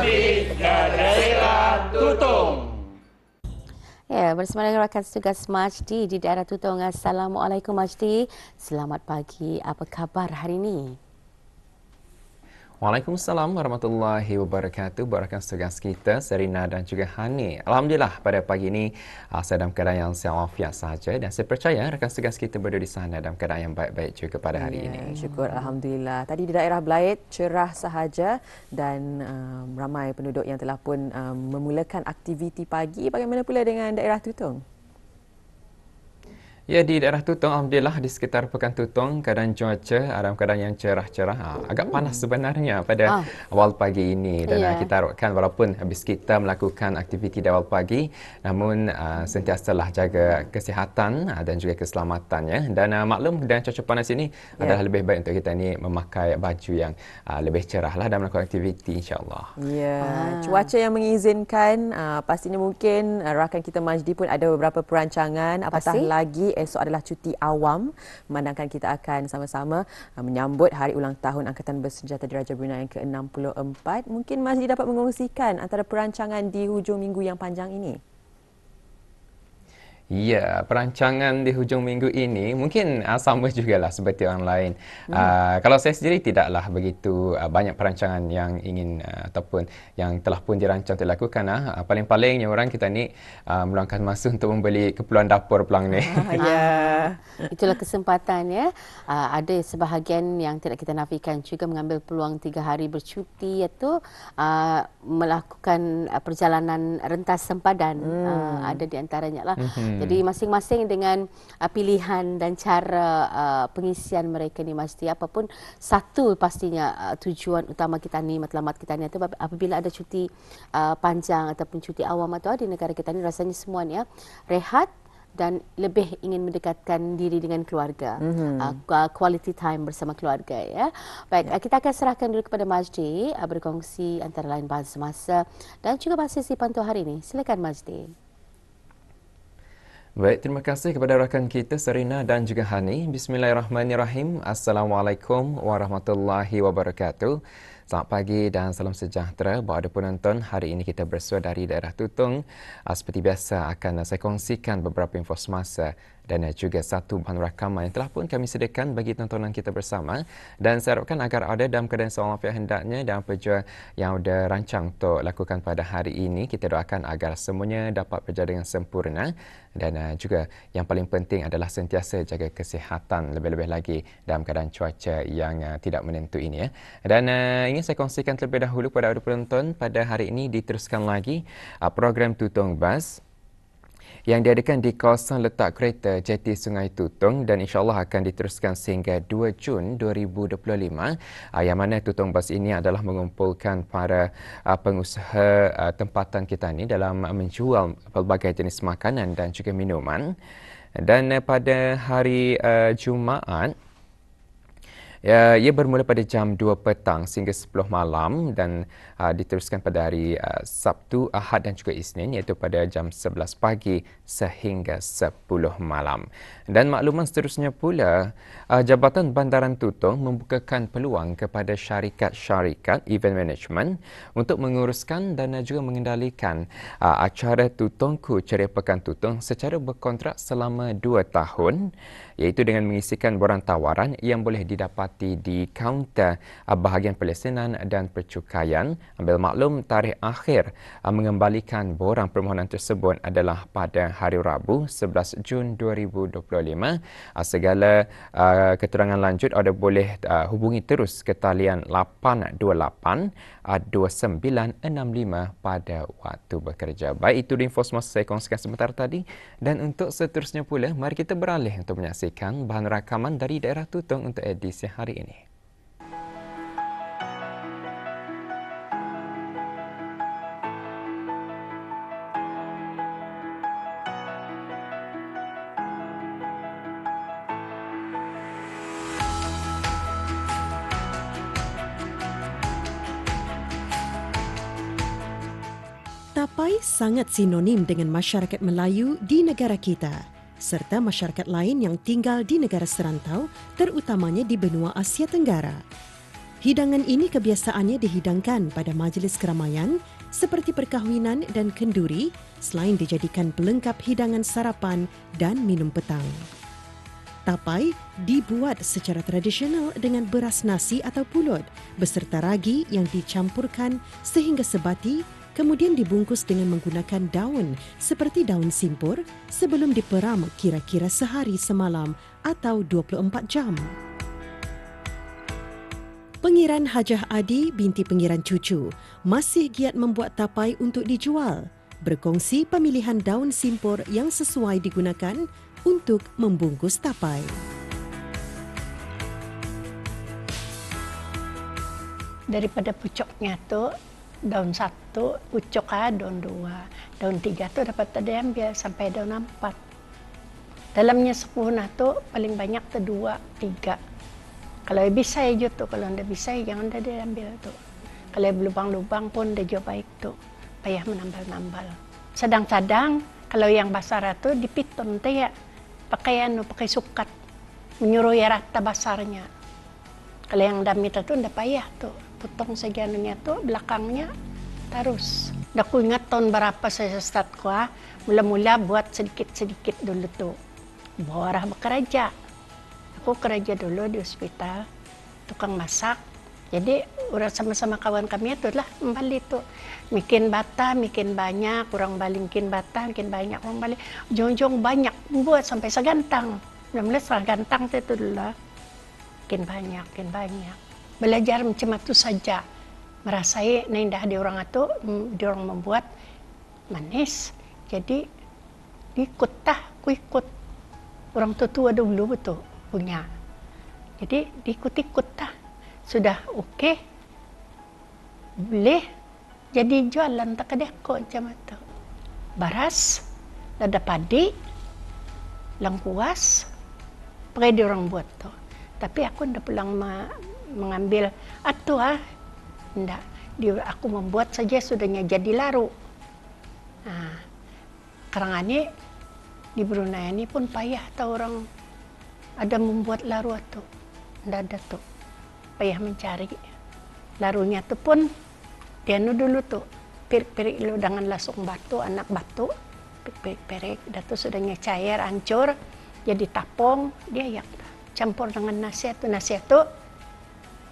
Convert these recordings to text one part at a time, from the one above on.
Nabi ke daerah Tutong. Ya, bersama dengan rakan tugas Majdi di daerah Tutong. Assalamualaikum Majdi. Selamat pagi. Apa khabar hari ini? Waalaikumsalam warahmatullahi wabarakatuh. Barakan tugas kita, Serina dan juga Hani. Alhamdulillah pada pagi ini saya dalam keadaan yang sihat walafiat sahaja dan saya percaya rakan tugas kita berada di sana dalam keadaan yang baik-baik juga pada hari ini. Syukur Alhamdulillah. Tadi di daerah Belait cerah sahaja dan ramai penduduk yang telah pun memulakan aktiviti pagi. Bagaimana pula dengan daerah Tutong? Ya, di daerah Tutong, Alhamdulillah di sekitar Pekan Tutong, keadaan cuaca dalam keadaan yang cerah-cerah. Agak panas sebenarnya pada awal pagi ini. Dan kita harapkan walaupun habis kita melakukan aktiviti di awal pagi, namun sentiasalah jaga kesihatan dan juga keselamatannya. Dan maklum dengan cuaca panas ini adalah lebih baik untuk kita ini memakai baju yang lebih cerah lah dan melakukan aktiviti insyaAllah. Ya, cuaca yang mengizinkan, pastinya mungkin rakan kita Majdi pun ada beberapa perancangan. Apatah lagi esok adalah cuti awam, memandangkan kita akan sama-sama menyambut Hari Ulang Tahun Angkatan Bersenjata Diraja Brunei yang ke-64. Mungkin Majdi dapat mengongsikan antara perancangan di hujung minggu yang panjang ini. Ya, perancangan di hujung minggu ini mungkin sama jugalah seperti orang lain. Kalau saya sendiri tidaklah begitu banyak perancangan yang ingin ataupun yang telah pun dirancang untuk dilakukan. Paling-palingnya orang kita ni meluangkan masa untuk membeli keperluan dapur pelang ni. Itulah kesempatan ya. Ada sebahagian yang tidak kita nafikan juga mengambil peluang 3 hari bercuti iaitu melakukan perjalanan rentas sempadan. Ada di antaranya lah. Jadi masing-masing dengan pilihan dan cara pengisian mereka ni Majdi. Apapun satu pastinya tujuan utama kita ni, matlamat kita ni itu apabila ada cuti panjang ataupun cuti awam atau di negara kita ni rasanya semuanya rehat dan lebih ingin mendekatkan diri dengan keluarga, quality time bersama keluarga ya. Baik, kita akan serahkan dulu kepada Majdi berkongsi antara lain bahan semasa dan juga sesi pantau hari ini. Silakan Majdi. Baik, terima kasih kepada rakan kita Serina dan juga Hani. Bismillahirrahmanirrahim. Assalamualaikum warahmatullahi wabarakatuh. Selamat pagi dan salam sejahtera buat ada penonton. Hari ini kita bersua dari daerah Tutong. Seperti biasa akan saya kongsikan beberapa info semasa dan juga satu bahan rakaman yang telah pun kami sediakan bagi tontonan kita bersama. Dan saya harapkan agar ada dalam keadaan selamat hendaknya dan apa jua yang sudah rancang untuk lakukan pada hari ini. Kita doakan agar semuanya dapat berjalan dengan sempurna. Dan juga yang paling penting adalah sentiasa jaga kesihatan lebih-lebih lagi dalam keadaan cuaca yang tidak menentu ini ya. Dan ingin saya kongsikan terlebih dahulu kepada penonton pada hari ini diteruskan lagi program Tutong Bus yang diadakan di kawasan letak kereta Jeti Sungai Tutong dan insyaAllah akan diteruskan sehingga 2 Jun 2025 yang mana Tutong Bus ini adalah mengumpulkan para pengusaha tempatan kita ini dalam menjual pelbagai jenis makanan dan juga minuman. Dan pada hari Jumaat, ia bermula pada jam 2 petang sehingga 10 malam dan diteruskan pada hari Sabtu, Ahad dan juga Isnin iaitu pada jam 11 pagi sehingga 10 malam. Dan makluman seterusnya pula, Jabatan Bandaran Tutong membukakan peluang kepada syarikat-syarikat event management untuk menguruskan dan juga mengendalikan acara Tutongku Ceria Pekan Tutong secara berkontrak selama 2 tahun iaitu dengan mengisikan borang tawaran yang boleh didapati di kaunter bahagian pelesenan dan percukaian. Ambil maklum tarikh akhir mengembalikan borang permohonan tersebut adalah pada hari Rabu 11 Jun 2025. Segala keterangan lanjut anda boleh hubungi terus ke talian 828 2965 pada waktu bekerja. Baik, itu info semasa saya kongsikan sebentar tadi. Dan untuk seterusnya pula, mari kita beralih untuk menyaksikan bahan rakaman dari daerah Tutong untuk edisi hari ini. Tapai sangat sinonim dengan masyarakat Melayu di negara kita, serta masyarakat lain yang tinggal di negara serantau, terutamanya di benua Asia Tenggara. Hidangan ini kebiasaannya dihidangkan pada majlis keramaian seperti perkahwinan dan kenduri selain dijadikan pelengkap hidangan sarapan dan minum petang. Tapai dibuat secara tradisional dengan beras nasi atau pulut beserta ragi yang dicampurkan sehingga sebati, kemudian dibungkus dengan menggunakan daun seperti daun simpur sebelum diperam kira-kira sehari semalam atau 24 jam. Pengiran Hajah Adi binti Pengiran Cucu masih giat membuat tapai untuk dijual, berkongsi pemilihan daun simpur yang sesuai digunakan untuk membungkus tapai. Daripada pucuknya tu daun 1, pucuk daun 2, daun 3 tu dapat diambil sampai daun 4. Dalamnya 10 tu paling banyak tu 2, 3. Kalau bisa aja tu, kalau tidak bisa jangan dah diambil tu. Kalau berlubang-lubang pun dia jauh baik tu, payah menambal-nambal. Sedang-sedang kalau yang basar tu dipiton tu ya, pakai sukat, menyuruh ya rata basarnya. Kalau yang damit tu tidak payah tu, potong saja anunya tu, belakangnya terus. Aku ingat tahun berapa saya start mula-mula buat sedikit-sedikit dulu tu. Bawa bekerja. Aku kerja dulu di hospital, tukang masak. Jadi orang sama-sama kawan kami itu lah kembali tu. Bikin bata, bikin banyak, orang balingkin bata, bikin banyak, orang balik. Ujung-ujung banyak, buat sampai segantang. Namanya segantang itu dulu lah. Bikin banyak. Belajar macam itu saja. Merasai indah di orang itu, di orang membuat manis. Jadi ku ikut. Orang tua dulu betul punya. Jadi diikut-ikut sudah okey. Boleh jadi jualan tak ada kok macam itu. Baras, lada padi, lengkuas, pakai dia orang buat tu. Tapi aku ndak pulang mengambil ndak. Aku membuat saja sudahnya jadi laru. Nah, sekarang ini di Brunei ini pun payah tahu orang ada membuat laru tu, ndak ada tu, payah mencari. Larunya tu pun dia dulu tu, pirik-pirik lu dengan lasung batu, anak batu, pirik-pirik, dah tu sudahnya cair, hancur, jadi tapong, dia campur dengan nasi tu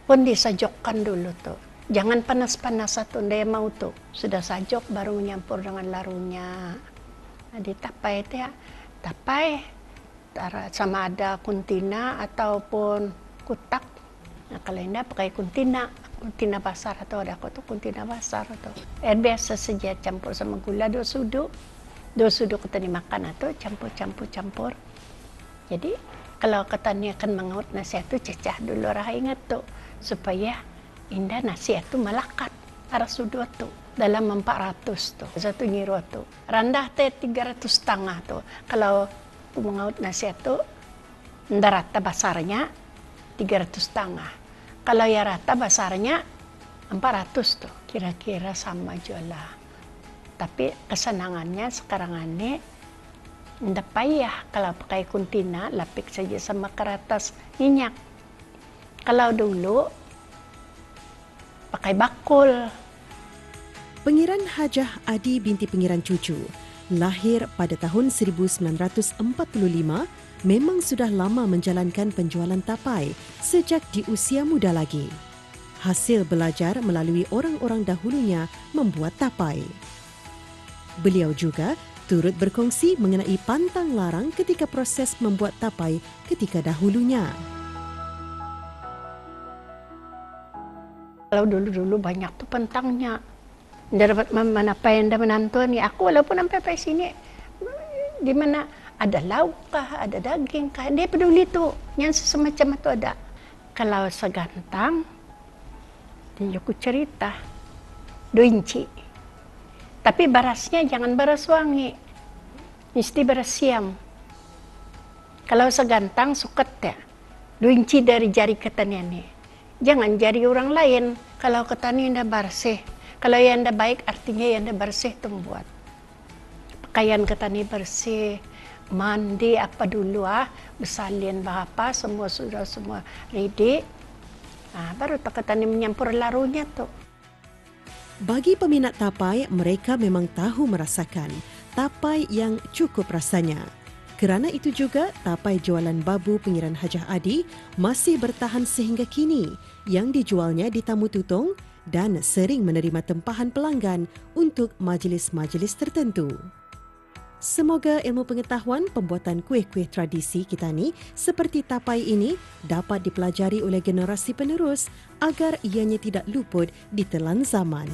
pun disajokkan dulu tu. Jangan panas-panas satu, dia mau tu, sudah sajok baru menyampur dengan larunya. Nah, ditapai tu ya, tapai. Sama ada kuntina ataupun kutak. Nah, kalau tidak pakai kuntina basar atau ada aku tu kuntina basar atau air biasa saja campur sama gula 2 sudu kita dimakan atau campur. Jadi kalau katanya akan mengaut nasi itu cecah dulu rah ingat tu supaya indah nasi itu melekat arah sudu tu dalam 400 tu satu nyiru tu rendah teh 300,5 tu kalau mengaut nasi itu rata basarnya 300,5. Kalau ya rata basarnya 400 tuh kira-kira sama jualah. Tapi kesenangannya sekarang ini ndak payah kalau pakai kuntina lapik saja sama keratas minyak. Kalau dulu pakai bakul. Pengiran Hajah Adi binti Pengiran Cucu lahir pada tahun 1945, memang sudah lama menjalankan penjualan tapai sejak di usia muda lagi. Hasil belajar melalui orang-orang dahulunya membuat tapai. Beliau juga turut berkongsi mengenai pantang larang ketika proses membuat tapai ketika dahulunya. Kalau dulu-dulu banyak tuh pantangnya. Dapat apa yang dah menantuan ni aku walaupun sampai sini di mana ada lauk kah, ada daging kah, dia peduli tu yang semacam itu ada. Kalau segantang dia aku cerita 2 inci tapi berasnya jangan beras wangi, mesti beras siam. Kalau segantang suket ya 2 inci dari jari ketanian ni, jangan jari orang lain. Kalau ketanian dah bersih, kalau yang dah baik artinya yang dah bersih tu membuat. Pakaian ketani bersih, mandi apa dulu bersalin apa semua sudah semua ready. Baru Takatani menyampur larunya tu. Bagi peminat tapai, mereka memang tahu merasakan tapai yang cukup rasanya. Kerana itu juga, tapai jualan babu pinggiran Hajah Adi masih bertahan sehingga kini yang dijualnya di Tamu Tutong dan sering menerima tempahan pelanggan untuk majlis-majlis tertentu. Semoga ilmu pengetahuan pembuatan kuih-kuih tradisi kita ni seperti tapai ini dapat dipelajari oleh generasi penerus agar ianya tidak luput ditelan zaman.